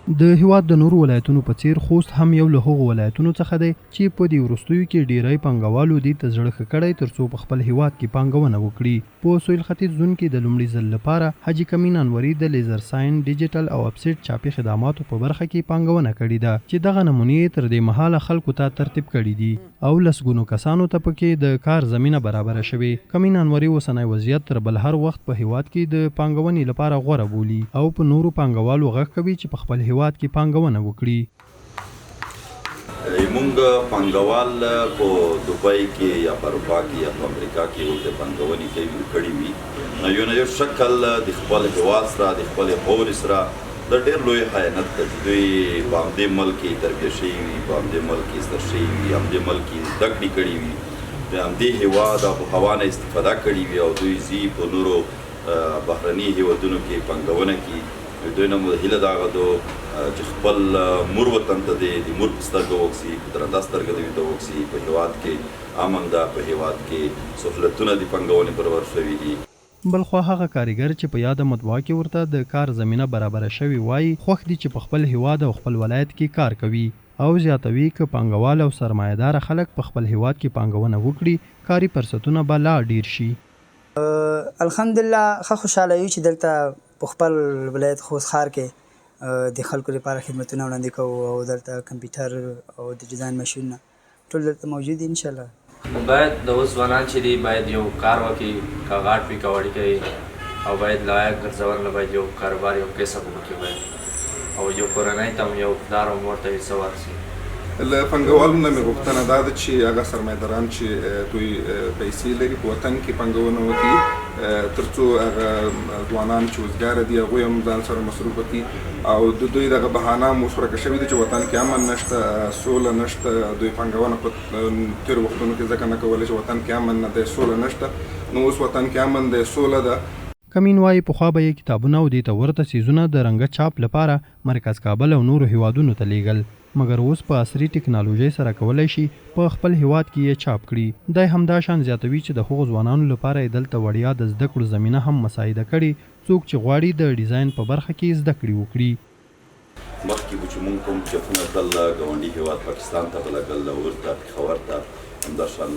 د هیواد د نورو ولایتونو په څیر خوست هم یو له هغو ولایتونو څخه دی چې په دې وروستیو کې ډیری پانګوالو دې ته زړه ښه کړی ترڅو په خپل هیواد کې پانګونه وکړي. په سویل ختیځ زون کې د لومړي ځل لپاره حاجي کمین انوري د لیزر ساين ډیجیټل او اپسیټ چاپي خدماتو په برخه کې پانګونه کړې ده چې دغه نمونې تر دې مهاله خلکو ته ترتیب کړي دي او لسګونو کسانو ته پکې د کار زمینه برابره شوې. کمین انوري اوسنی وضعیت تر بل هر وخت په هیواد کې د پانګونې لپاره غوره بولي او په نورو پانګوالو غږ کوي چې په خپل هیواد کې پانګونه وکړي. موږ پانګوال په دوبۍ کې یا په اروپا کې یا په امریکا کې ورته پانګونې کړې وي نو یو شکل د خپل هیواد سره د خپل هور سره د ډېر لوی خیانت دی. دوی په همدې ملک کې تربیه شوي وي، په همدې ملک کې زده شوي وي، همدې ملک کې زده کړې کړې وي، د همدې هیواد او هوا نه استفاده کړې وي او دوی ځي په نورو بهرني هیوادونو کې پانګونه کوي. دوی نه مو هیله دغه دو چې خپل مور وطن ته د مور په سترګه وکسي، په درنده سترګه دوی ته وکسي. په هیواد کې امن ده، په هیواد کې سهولتونه د پانګونې برابر شوي دي. بلخوا هغه کارګر چې په یاده مطبوعه کې ورته د کار زمینه برابره شوي وایي خوښ دي چې په خپل هیواد او خپل ولایت کې کار کوي او زیاتوي که پانګوال او سرمایه‌دار خلک په خپل هیواد کې پانګونه وکړي کاري فرصتونه به لا ډیر شي. الحمدلله ښه خوشحاله یو چې دلته په خپل ولایت خوست ښار کې د خلکو لپاره خدمتونه وړاندې کوو او دلته کمپیوټر او د ډیزاین ماشینونه ټول دلته موجود دي. انشاءالله باید د اوس ځوانان چې دي باید یو کار وکړي، که غاټ وي که وړوکی او باید لایق ګرځول نه باید یو کاروبار یو کسب وکړي باید او یو کورنۍ ته هم یو پلار هم ورته څه ورسي. له پانګوالو نه مې غوښتنه دا ده چې هغه سرمایه‌داران چې دوی پیسې لري په وطن کې پانګونه وکړي تر څو هغه ځوانان چې وزګاره دي هغوی هم ځان سره مصروف کړي او د دوی دغه بهانه هم مشترکه شوې ده چې وطن کې امن نشته، سوله نشته. دوی پانګونه په تېرو وختونو کې ځکه نه کوله چې وطن کې امن نه دی، سوله نشته. نو اوس وطن کې امن دی، سوله ده. کمین وایي پخوا به یې کتابونه او دې ته ورته څیزونه د رنګه چاپ لپاره مرکز کابل او نورو هیوادونو ته لیږل مګر اوس په عصري ټکنالوژۍ سره کولی شي په خپل هیواد کې یې چاپ کړي. دی همدا شان زیاتوي چې د هغو ځوانانو لپاره یې دلته وړیا د زده کړو زمینه هم مساعده کړې څوک چې غواړي د ډیزاین په برخه کې زده کړې وکړي. مخکې به چې موږ کوم چپونه تل ګاونډي هیواد پاکستان ته به لګل، لاهور ته، پېښور ته، همداشان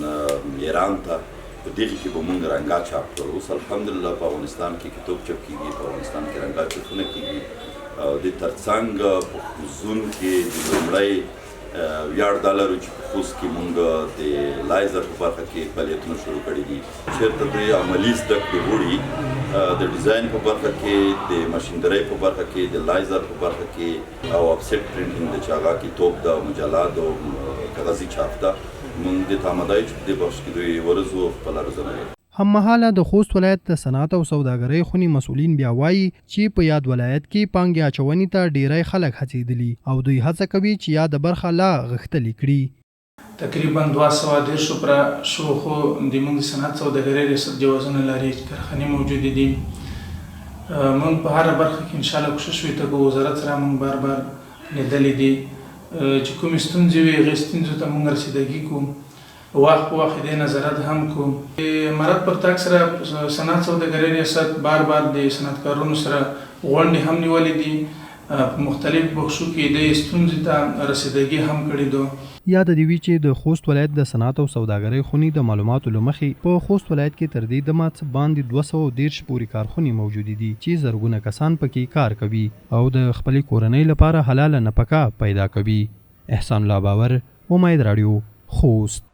ایران ته، په دغې کې به موږ رنګا چاپ کړو. اوس الحمدلله په افغانستان کې کتاب چاپ کېږي، په افغانستان کې رنګا چاپونه کېږي او د ترڅنګ په زون کې د لومړی ویاړ دا لرو چې په خوست کې موږ د لایزر په برخه کې فعالیتونه شروع کړي دي چېرته دوی عملي زده کړې وړي د ډیزاین په برخه کې، د ماشیندرۍ په برخه کې، د لایزر په برخه کې او اپسیټ پرنټینګ د چې هغه کتاب ده، مجلات او کاغذي چاپ ده. موږ دې ته آماده یو چې په دې بخش کې دوی ورځو خپله روزنه کوي. هممهاله د خوست ولایت د صنعت او سوداګرۍ خونې مسؤلین بیا وایي چې په یاد ولایت کې پانګې اچونې ته ډیری خلک هڅېدلي او دوی هڅه کوي چې یاده برخه لا غښتلې کړي. تقریبا 210 پر شو خو د موږ صنعت سوداګرۍ ریاست جوازونه لري، کارخانې موجودې دي. موږ په هره برخه کې انشاءالله کوشش وکړو، وزارت سره موږ بار بار لیدلې دي چې کومې ستونزې وي هغې ستونزو ته موږ رسیدګي کوو، وخت په وخت دې نظارت هم کوو. مراد پر تاک سره صنعت سوداګرۍ ریاست بار بار د صنعتکارانو سره غونډې هم نیولې دي، په مختلف بخشو کې د ستونزې ته رسیدګي هم کړې ده. یاد دې وي چې د خوست ولایت د صنعت او سوداګرۍ خونې د معلوماتو له مخې په خوست ولایت کې تر دې دمه څه باندې 213 پورې کارخونې موجودې دي چې زرګونه کسان پکې کار کوي او د خپلې کورنۍ لپاره حلاله نفقه پیدا کوي. احسان الله باور، امید رادیو، خوست.